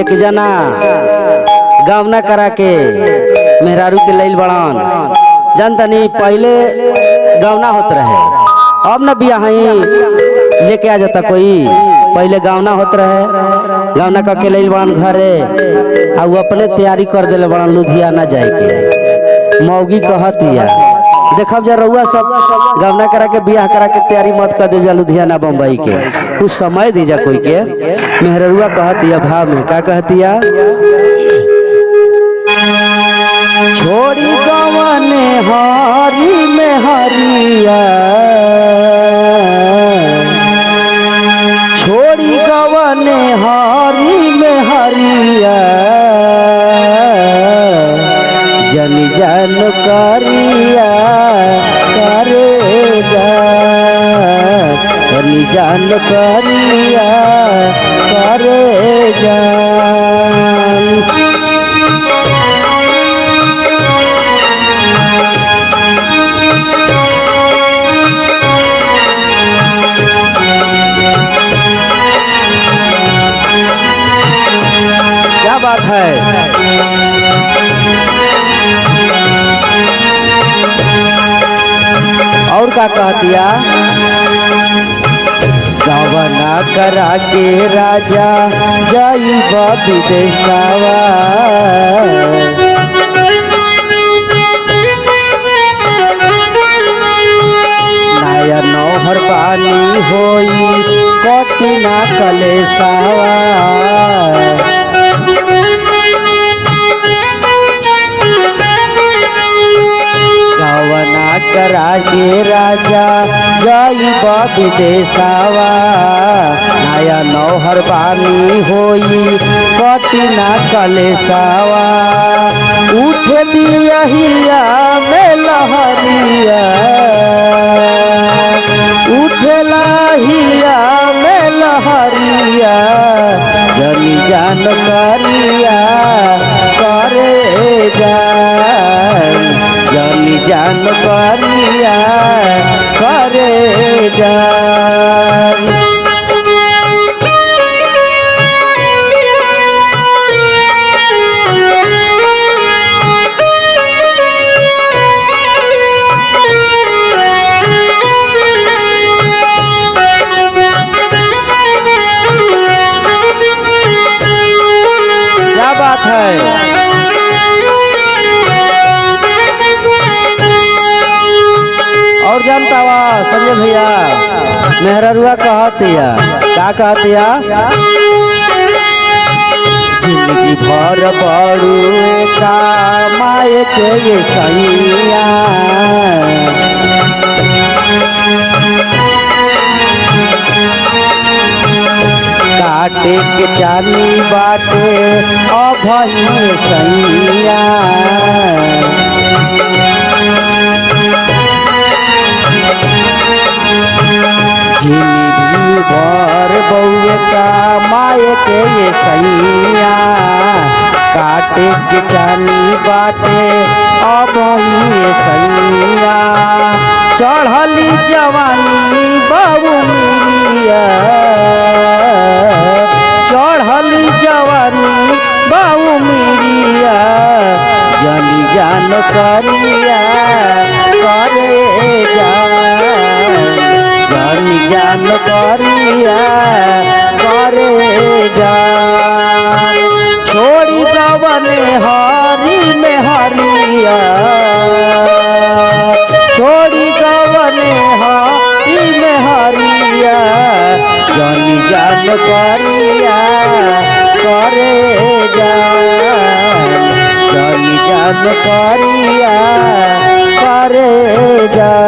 एक जना गावना करा के मेहरारू के लैल बड़ान जानता नहीं पहले गावना होत रहे अब न बिया लेके आ जाता कोई पहले गावना होत रहे गावना का के लैल बड़ान घरे आ वो अपने तैयारी कर दिले बड़ान लुधियाना जाए के मौगी कहतिया देखब जा रउआ सब गावना करा के बियाह करा के तैयारी मत कर दे जा लुधियाना बम्बई के कुछ समय दीजा कोई के मेहरुआ कहतिया भाव में का कहतिया छोड़ी गवने हरी में हरिया छोड़ी गवने हरी में हरिया जन जन करिया करेगा जन जन करिया करेगा क्या बात है। और का कहतिया गवना करा के राजा जाइब विदेशवा नया नौहर पानी होई कटिना कलेसावा गवना करा के राजा जाइब विदेशवा नया नौहर पानी होई कटिना कलेसावा उठ दिया में लहरिया उठला हिया में लहरिया जनी जान करिया करे जान जनी जान करिया करे जान बात है। और जानता हुआ संजय भैया मेहरुआ कहतिया क्या कहतिया जिंदगी भर बड़ू कमाए के ये सैया काटे के चाली बाटे अभई सैया जिंदगी भर बउए का माए के ये सैया काटे के चाली बाटे अभई सैया चढ़ली जवानी बाबू मिरिया चढ़ली जवानी बाबू मिरिया जनी जान करिया करे जान जनी जान करिया करे जान छोड़ी गवने हरी में हरिया छोड़ी गवने हरी में हरिया जनी जान करिया करे जान जनी जान करिया करे जान।